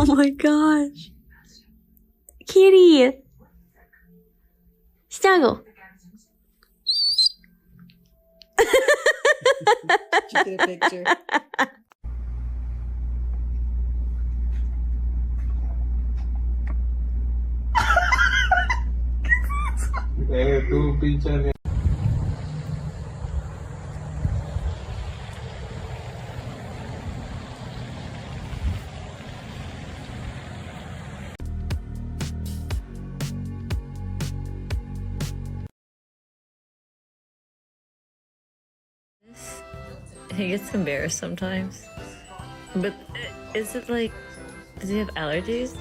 Oh my gosh. Kitty. Snuggle. Did you get a picture? Tú pinche. He gets embarrassed sometimes. But is it like, does he have allergies?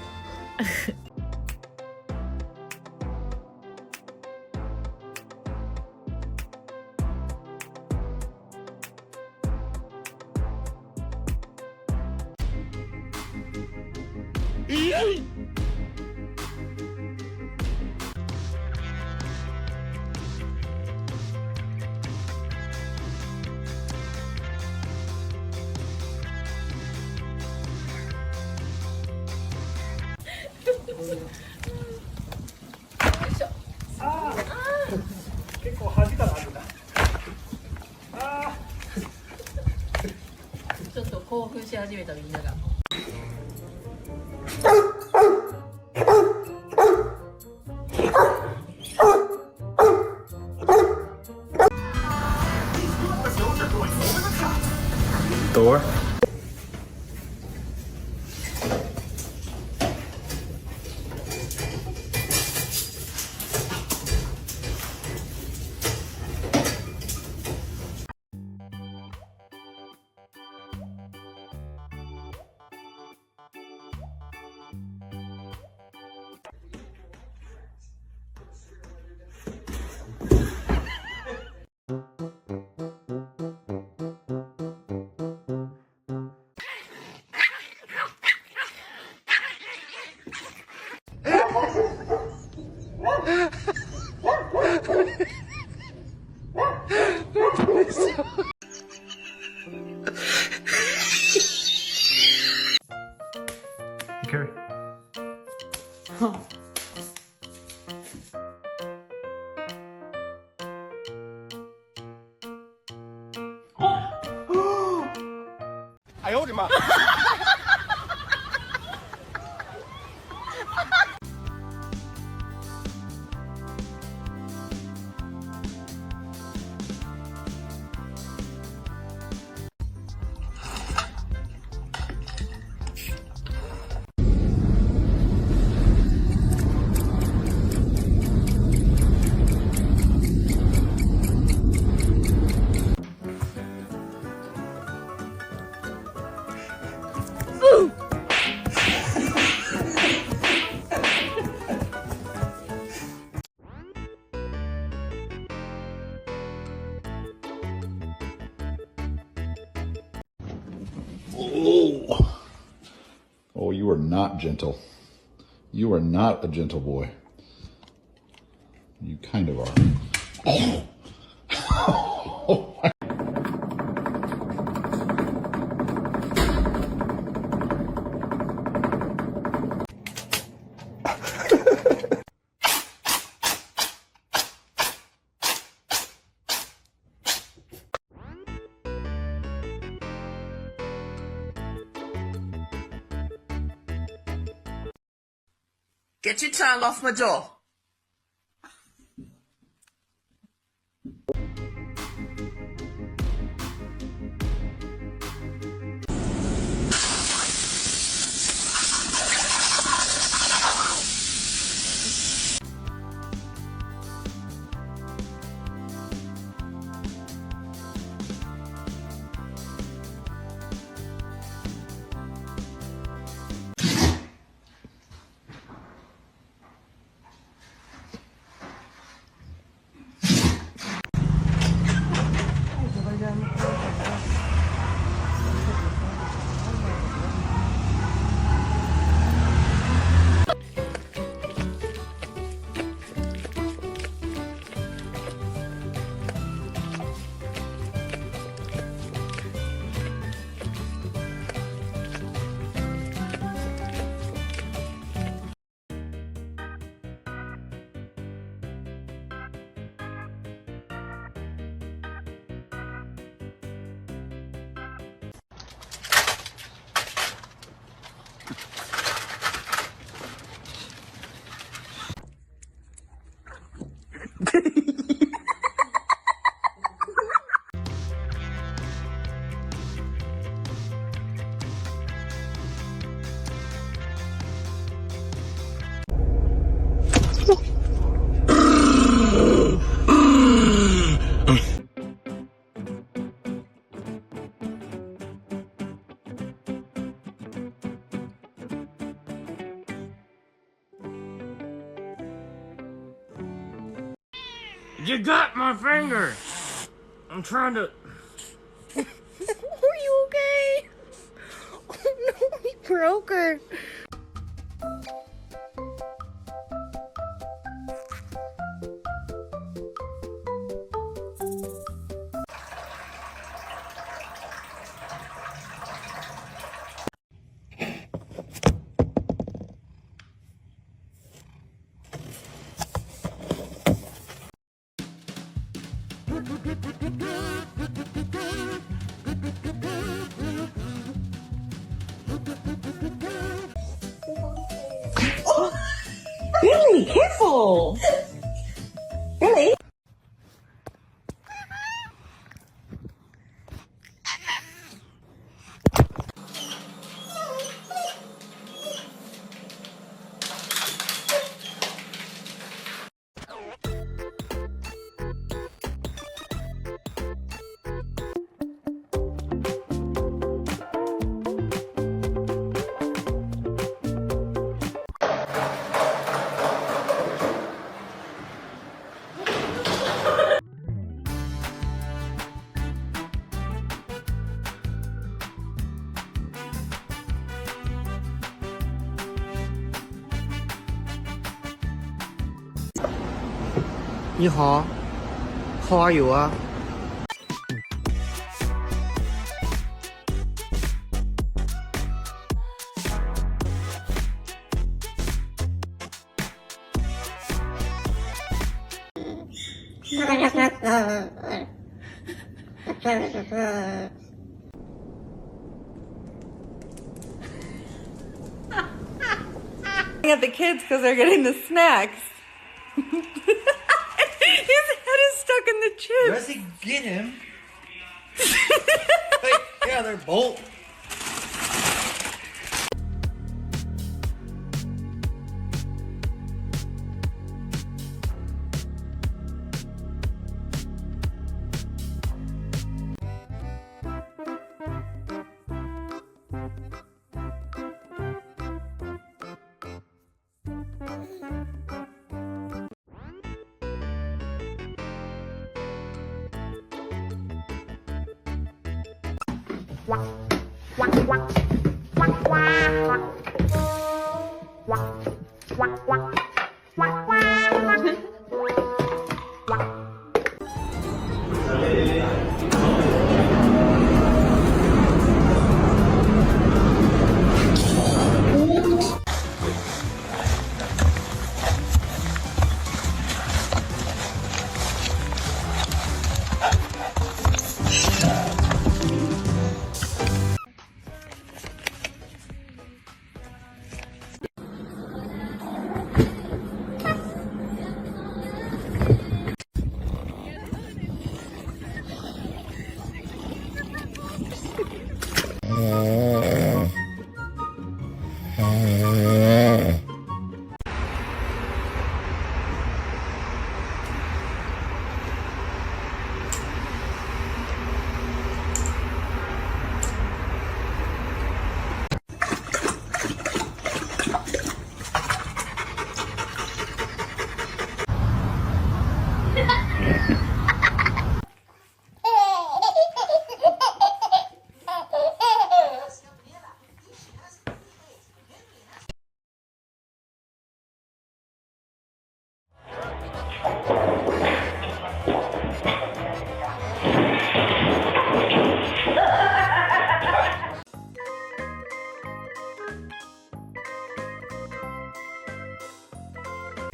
Thor. Carrie. I owed him up. Oh. Oh, you are not gentle. You are not a gentle boy. You kind of are. Oh. Oh. Get your tongue off my jaw. finger. I'm trying to. Are you okay? Oh no, he broke her. Billy, careful! Billy? You how are you? At the kids because they're getting the snacks. His head is stuck in the chips. Does he get him? Like, yeah, they're both.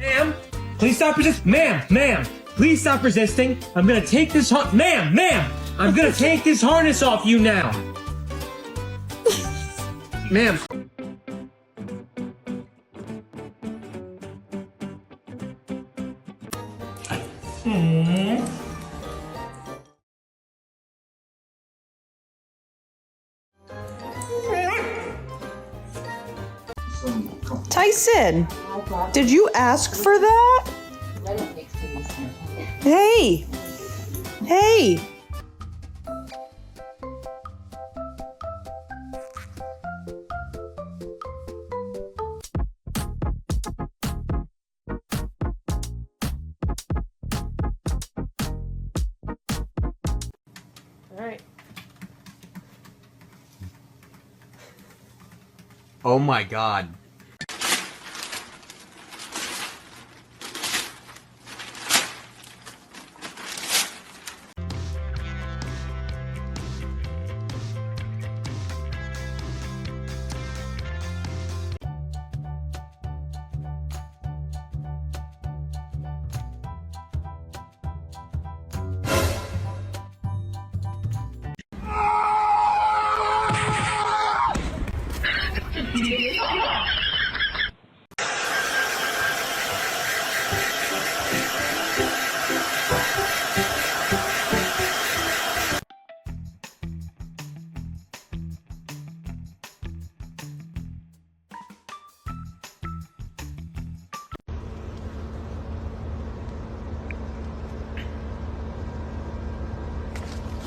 Ma'am, please stop resisting. Ma'am, please stop resisting. I'm gonna take this ma'am, I'm gonna take this harness off you now. Ma'am. Tyson, did you ask for that? Hey! Hey! Oh my god.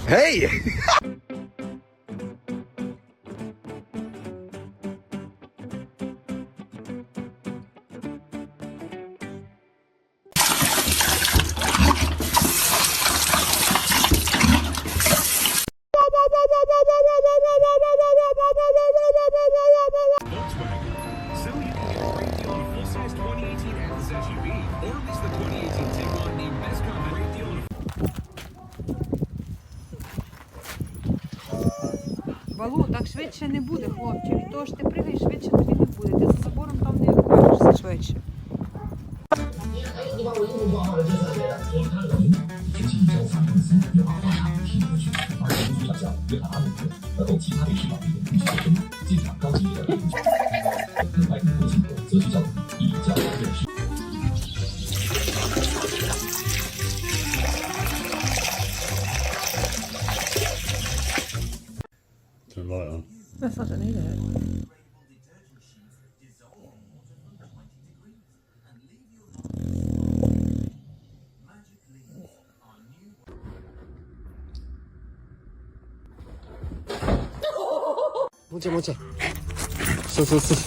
Hey! Sell you a great deal on a full-size 2018 Atlas SUV, or at least the 2018 Tiguan named Best Combine. Great deal on a Валу, так швидше не буде, хлопче. Від того, що ти пригаєш, швидше тобі не буде. Ти за забором там не окажешся швидше. That's not an either.もちゃもちゃ。そうそうそう。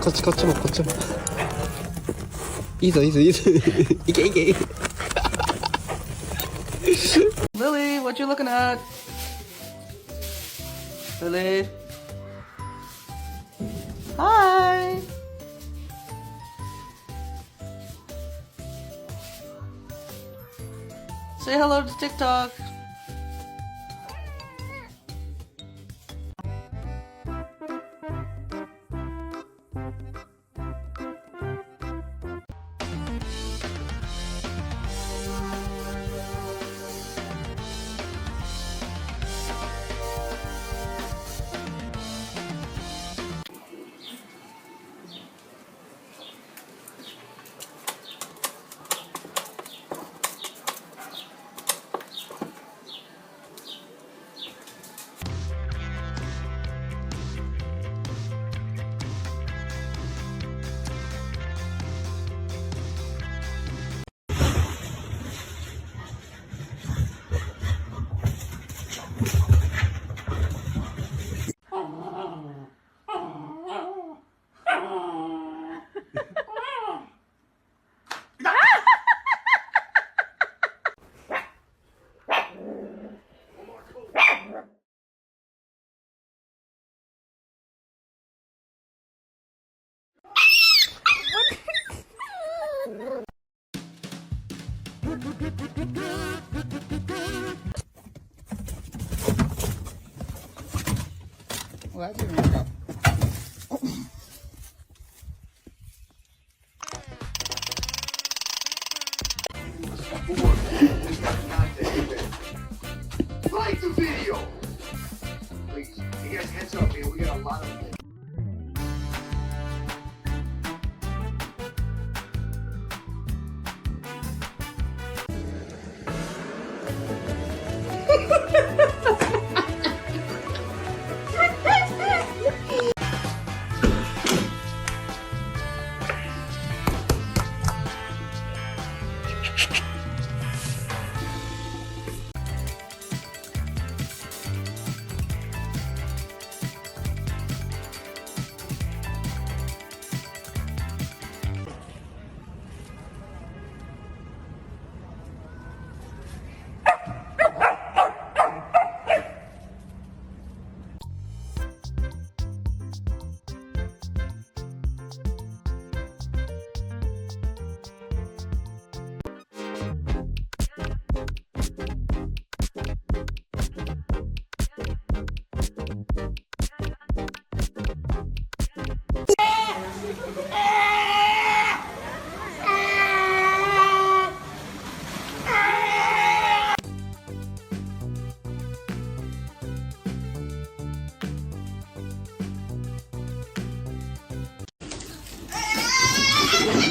こっちこっちもこっちも。いいぞいいぞいいぞ。いけいけ。Lily, what you looking at? Lily. Hi. Say hello to TikTok. Well, that didn't work out. Like the video! Please, you guys heads up, man. We got a lot of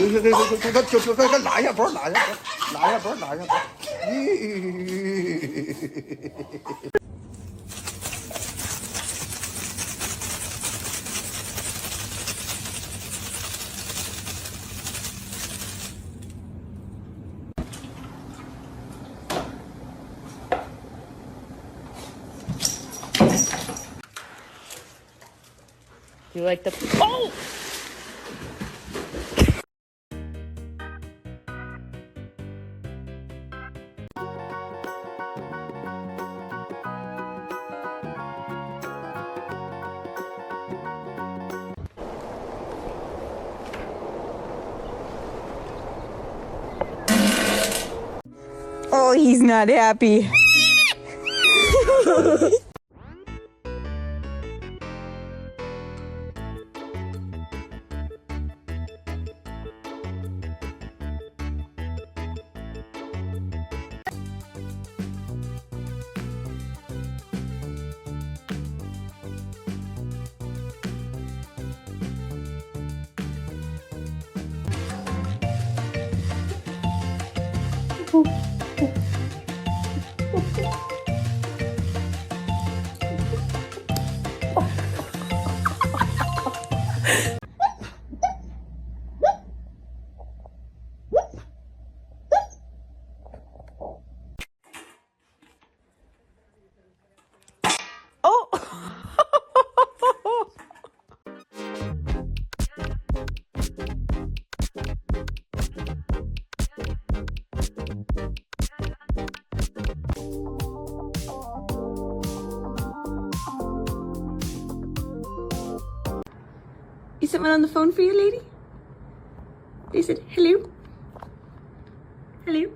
拿一下包，拿一下包，拿一下包，拿一下包。You like the oh? Oh, he's not happy. Is someone on the phone for you, lady? They said, hello? Hello?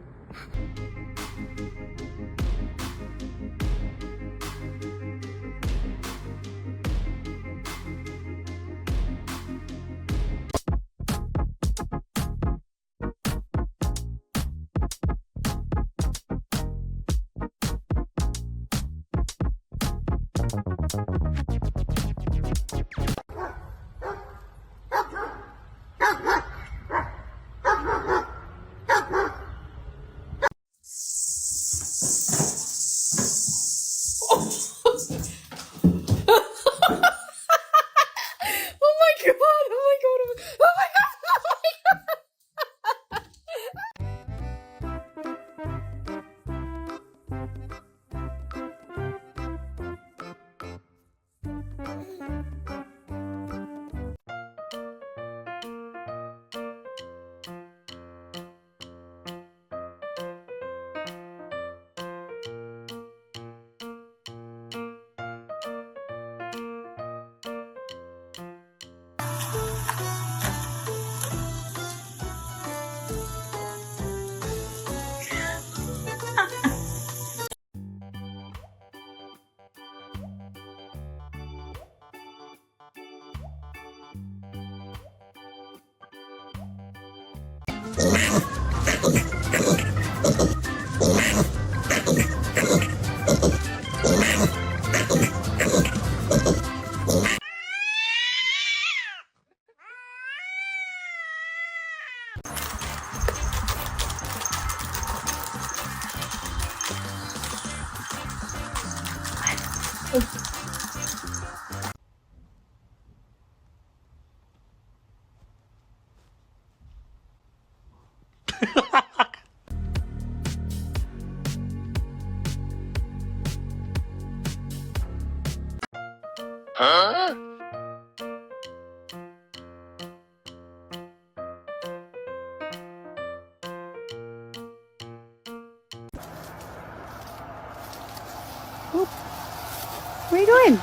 Where are you going?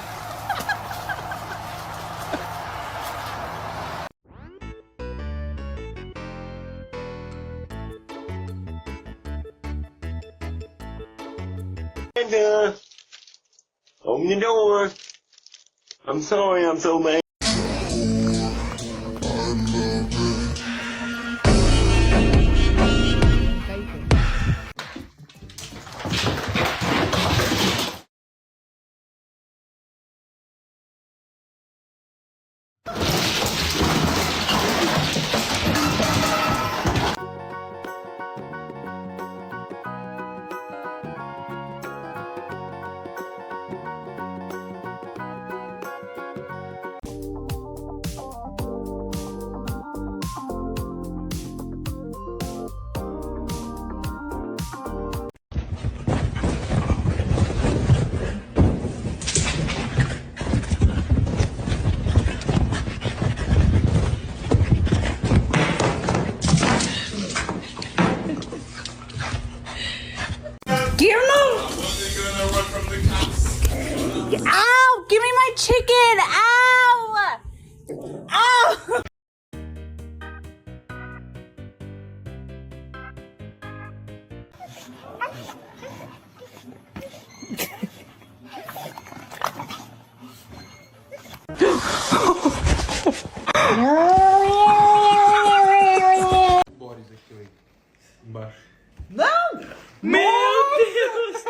Open the door. I'm sorry, I'm so mad. Give him! Ow! Give me my chicken! Ow! Ow! Boris aqui, ó. Embaixo. Meu Deus!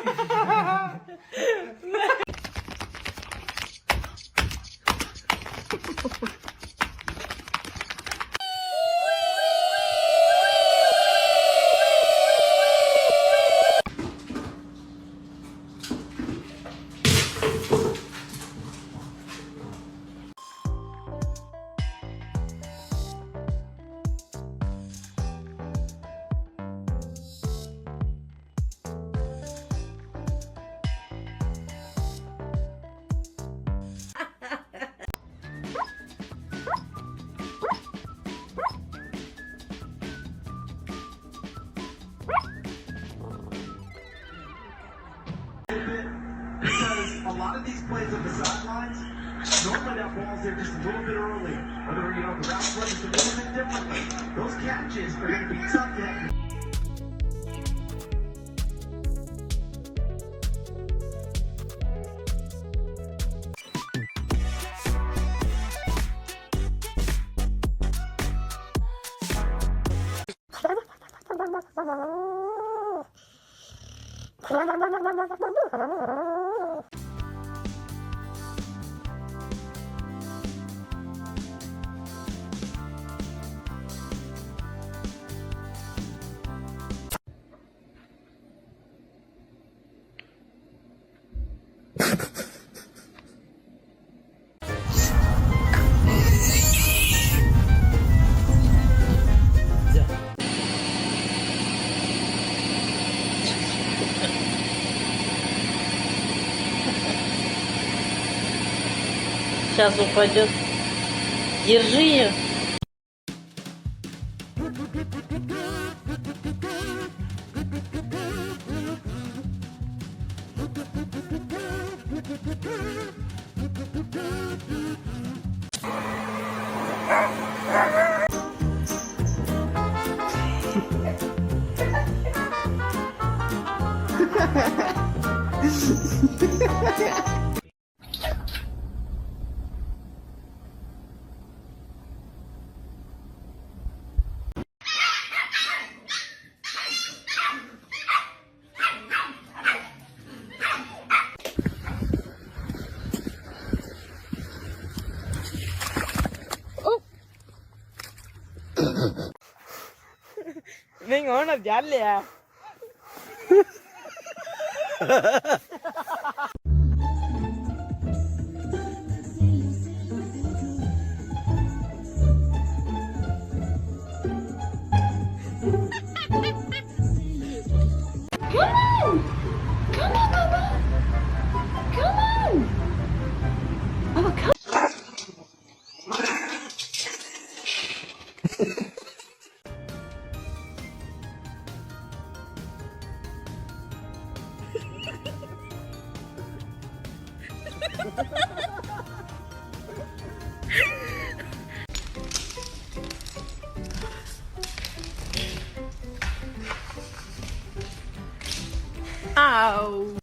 Because a lot of these plays on the sidelines, normally that ball's there just a little bit early. Whether, the routes run just a little bit differently. Those catches are going to be tough to have. Сейчас упадет. Держи ее. Venga, vamos a pillarle a... Ow.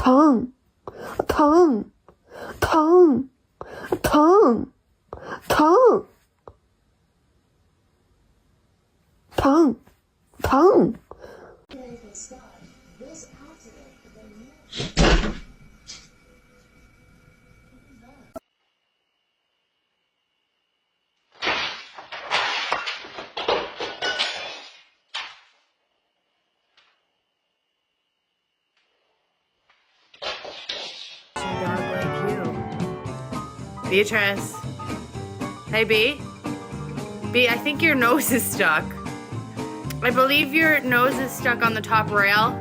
탕, 탕, 탕, 탕, 탕, 탕, 탕. Dog like you. Beatrice. Hey, B. B, I think your nose is stuck. I believe your nose is stuck on the top rail.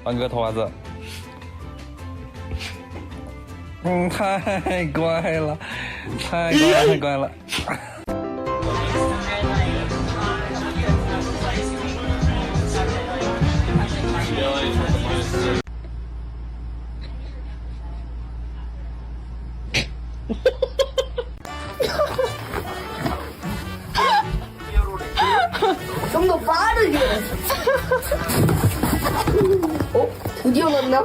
王哥头发子，太乖了，太乖了，太乖了。좀 더 빠르게. 드디어 만나?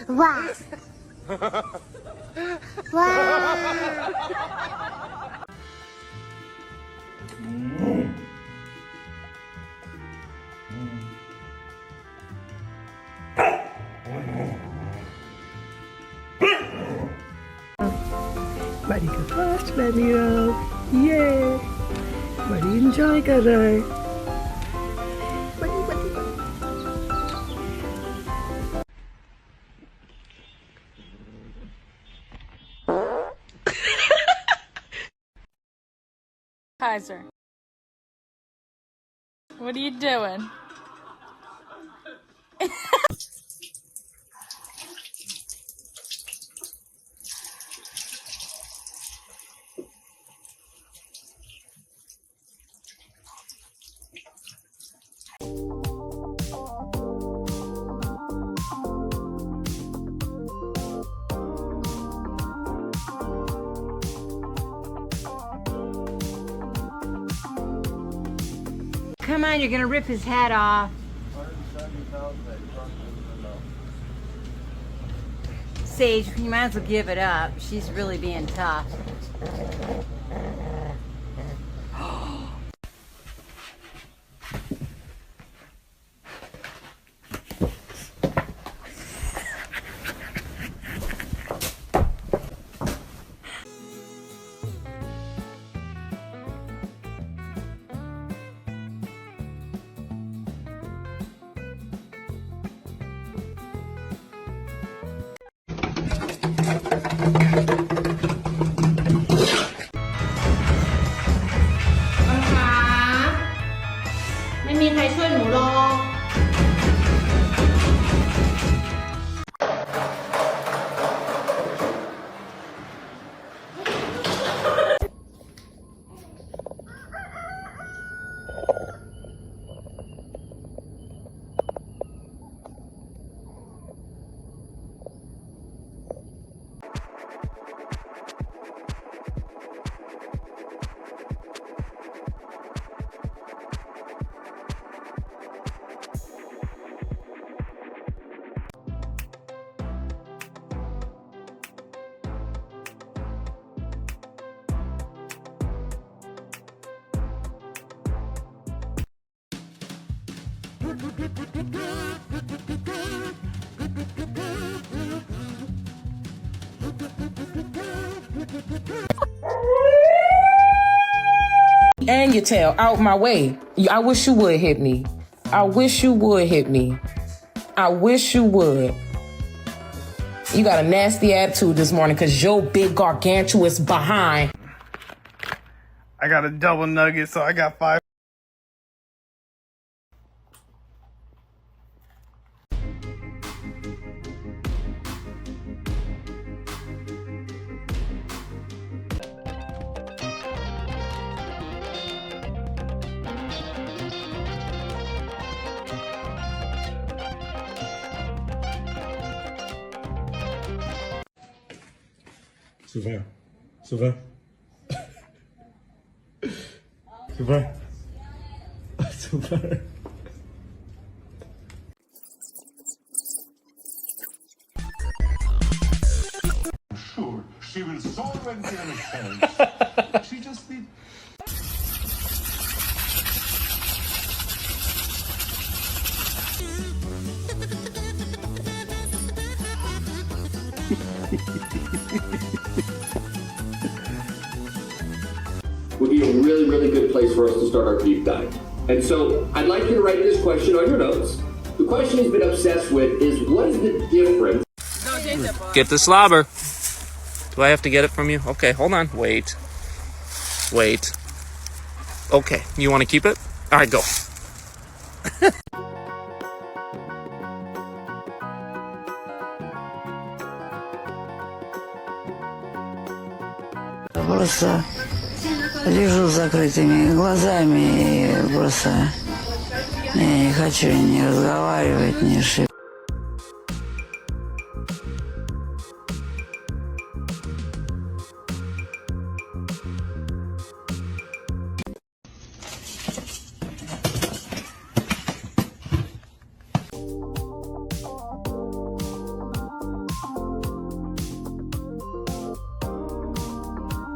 Wow. Wow. Buddy का first बैनी ये बड़ी enjoy कर रहा है Kaiser, what are you doing? Come on, you're gonna rip his head off. Sage, you might as well give it up. She's really being tough. And your tail out my way. I wish you would hit me. I wish you would hit me. I wish you would. You got a nasty attitude this morning because your big gargantuous behind. I got a double nugget, so I got 5. Sylvain. Sylvain. Sylvain. Sylvain. Sure, she will solve and get herself. She just needs. would be a really, really good place for us to start our deep dive. And so I'd like you to write this question on your notes. The question he's been obsessed with is, what is the difference? Get the slobber. Do I have to get it from you? Okay, hold on. Wait. Okay, you want to keep it? All right, go. Просто лежу с закрытыми глазами и просто я не хочу ни разговаривать, ни шевелиться.